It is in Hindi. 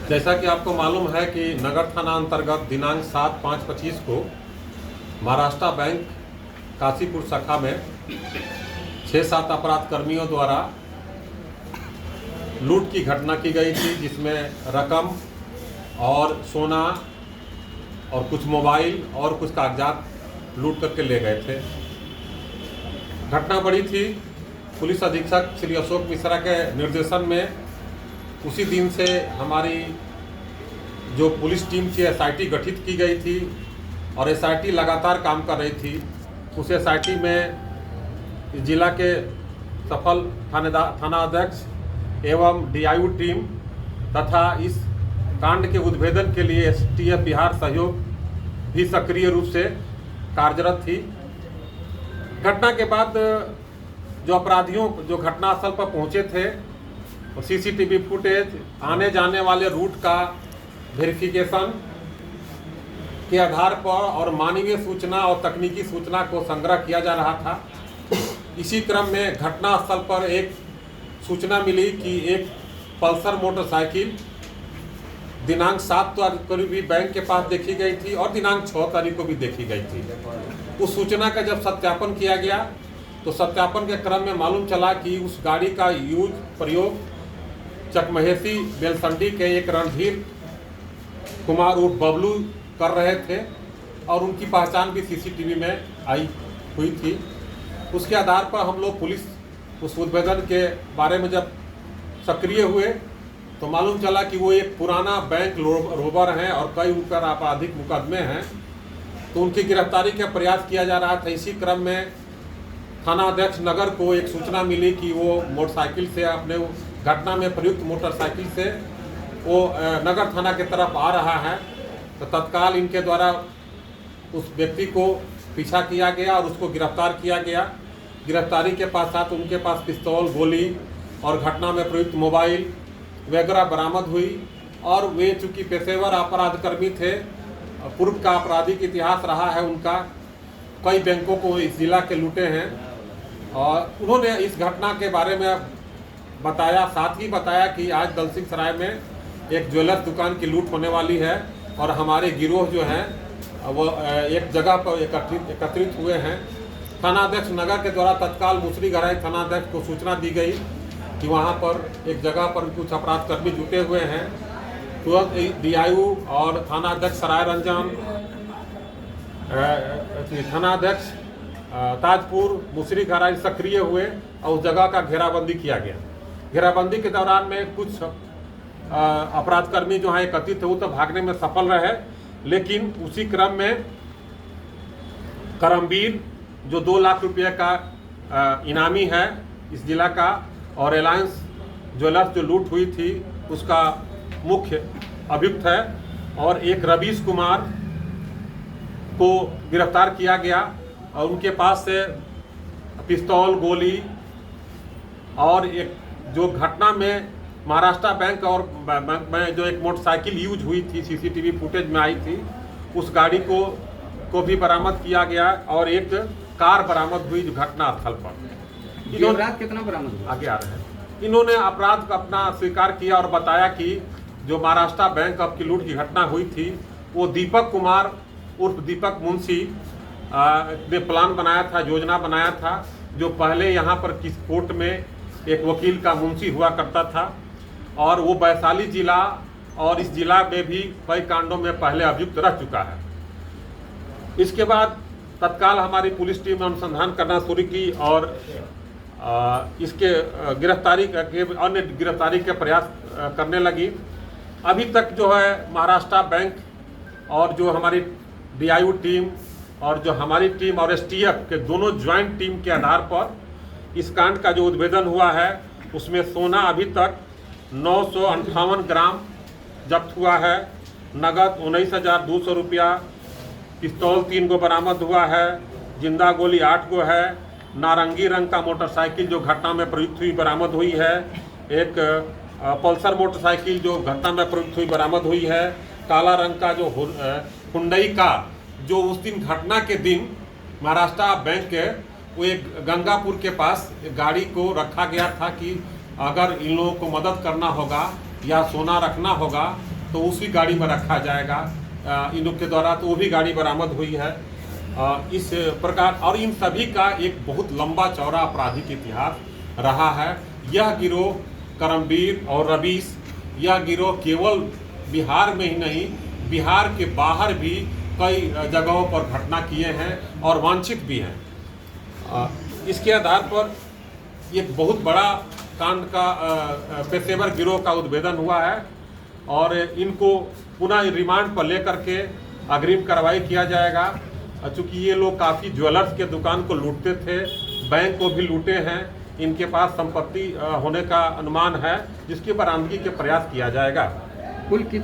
जैसा कि आपको मालूम है कि नगर थाना अंतर्गत दिनांक 7/5/25 को महाराष्ट्र बैंक काशीपुर शाखा में 6-7 अपराध कर्मियों द्वारा लूट की घटना की गई थी, जिसमें रकम और सोना और कुछ मोबाइल और कुछ कागजात लूट करके ले गए थे। घटना बड़ी थी। पुलिस अधीक्षक श्री अशोक मिश्रा के निर्देशन में उसी दिन से हमारी जो पुलिस टीम थी एसआईटी गठित की गई थी और एसआईटी लगातार काम कर रही थी। उस एसआईटी में जिला के सफल थाना अध्यक्ष एवं डीआईयू टीम तथा इस कांड के उद्भेदन के लिए एसटीएफ बिहार सहयोग भी सक्रिय रूप से कार्यरत थी। घटना के बाद जो अपराधियों जो घटनास्थल पर पहुंचे थे, सीसीटीवी फुटेज, आने जाने वाले रूट का वेरिफिकेशन के आधार पर और मानवीय सूचना और तकनीकी सूचना को संग्रह किया जा रहा था। इसी क्रम में घटनास्थल पर एक सूचना मिली कि एक पल्सर मोटरसाइकिल दिनांक 7 तारीख को भी बैंक के पास देखी गई थी और दिनांक 6 तारीख को भी देखी गई थी। उस सूचना का जब सत्यापन किया गया तो सत्यापन के क्रम में मालूम चला कि उस गाड़ी का प्रयोग चकमहेसी बेलसंडी के एक रणधीर कुमार उर्फ बबलू कर रहे थे और उनकी पहचान भी सीसीटीवी में आई हुई थी। उसके आधार पर हम लोग पुलिस उस उद्भेदन के बारे में जब सक्रिय हुए तो मालूम चला कि वो एक पुराना बैंक रोबर हैं और कई उन पर आपराधिक मुकदमे हैं, तो उनकी गिरफ्तारी का प्रयास किया जा रहा था। इसी क्रम में थाना अध्यक्ष नगर को एक सूचना मिली कि वो मोटरसाइकिल से अपने घटना में प्रयुक्त मोटरसाइकिल से वो नगर थाना की तरफ आ रहा है, तो तत्काल इनके द्वारा उस व्यक्ति को पीछा किया गया और उसको गिरफ्तार किया गया। गिरफ्तारी के पश्चात उनके पास पिस्तौल, गोली और घटना में प्रयुक्त मोबाइल वगैरह बरामद हुई और वे चूँकि पेशेवर अपराध कर्मी थे, पूर्व का आपराधिक इतिहास रहा है उनका, कई बैंकों को इस जिला के लूटे हैं और उन्होंने इस घटना के बारे में बताया। साथ ही बताया कि आज दलसिंह सराय में एक ज्वेलर्स दुकान की लूट होने वाली है और हमारे गिरोह जो हैं वो एक जगह पर एकत्रित हुए हैं। थानाध्यक्ष नगर के द्वारा तत्काल मुसरी गराई थानाध्यक्ष को सूचना दी गई कि वहाँ पर एक जगह पर कुछ अपराध कर्मी जुटे हुए हैं। तुरंत डीआईयू और थानाध्यक्ष सराय रंजन, थानाध्यक्ष ताजपुर, मुसरी गराई सक्रिय हुए और उस जगह का घेराबंदी किया गया। घेराबंदी के दौरान में कुछ अपराध कर्मी जो हैं एकत्रित थे वो तो भागने में सफल रहे, लेकिन उसी क्रम में करमवीर जो 2 लाख रुपये का इनामी है इस जिला का और रिलायंस ज्वेलर्स जो लूट हुई थी उसका मुख्य अभियुक्त है और एक रवीश कुमार को गिरफ्तार किया गया और उनके पास से पिस्तौल, गोली और एक जो घटना में महाराष्ट्र बैंक और बैंक में जो एक मोटरसाइकिल यूज हुई थी, सीसीटीवी फुटेज में आई थी, उस गाड़ी को भी बरामद किया गया और एक कार बरामद हुई जो घटनास्थल पर। इन्होंने कितना बरामद हुआ? आगे आ रहे हैं। इन्होंने अपराध का अपना स्वीकार किया और बताया कि जो महाराष्ट्र बैंक की लूट की घटना हुई थी वो दीपक कुमार उर्फ दीपक मुंशी ने प्लान बनाया था, योजना बनाया था, जो पहले यहाँ पर किस कोर्ट में एक वकील का मुंशी हुआ करता था और वो वैशाली जिला और इस जिला में भी कई कांडों में पहले अभियुक्त रह चुका है। इसके बाद तत्काल हमारी पुलिस टीम ने अनुसंधान करना शुरू की और इसके गिरफ्तारी के अन्य गिरफ्तारी के प्रयास करने लगी। अभी तक जो है महाराष्ट्र बैंक और जो हमारी डीआईयू टीम और जो हमारी टीम और एसटीएफ के दोनों ज्वाइंट टीम के आधार पर इस कांड का जो उद्भेदन हुआ है उसमें सोना अभी तक 958 ग्राम जब्त हुआ है, नगद 19,200 रुपया, पिस्तौल 3 गो बरामद हुआ है, जिंदा गोली 8 गो है, नारंगी रंग का मोटरसाइकिल जो घटना में प्रयुक्त हुई बरामद हुई है, एक पल्सर मोटरसाइकिल जो घटना में प्रयुक्त हुई बरामद हुई है, काला रंग का जो हुंडई का जो उस दिन घटना के दिन महाराष्ट्र बैंक के वो एक गंगापुर के पास गाड़ी को रखा गया था कि अगर इन लोगों को मदद करना होगा या सोना रखना होगा तो उसी गाड़ी में रखा जाएगा इन लोग के द्वारा, तो वो भी गाड़ी बरामद हुई है। इस प्रकार और इन सभी का एक बहुत लंबा चौड़ा आपराधिक इतिहास रहा है। यह गिरोह करमवीर और रवीश, यह गिरोह केवल बिहार में ही नहीं, बिहार के बाहर भी कई जगहों पर घटना किए हैं और वांछित भी हैं। इसके आधार पर एक बहुत बड़ा कांड का पेशेवर गिरोह का उद्भेदन हुआ है और इनको पुनः रिमांड पर लेकर के अग्रिम कार्रवाई किया जाएगा। चूँकि ये लोग काफ़ी ज्वेलर्स के दुकान को लूटते थे, बैंक को भी लूटे हैं, इनके पास संपत्ति होने का अनुमान है, जिसकी बरामदगी के प्रयास किया जाएगा। कुल कितने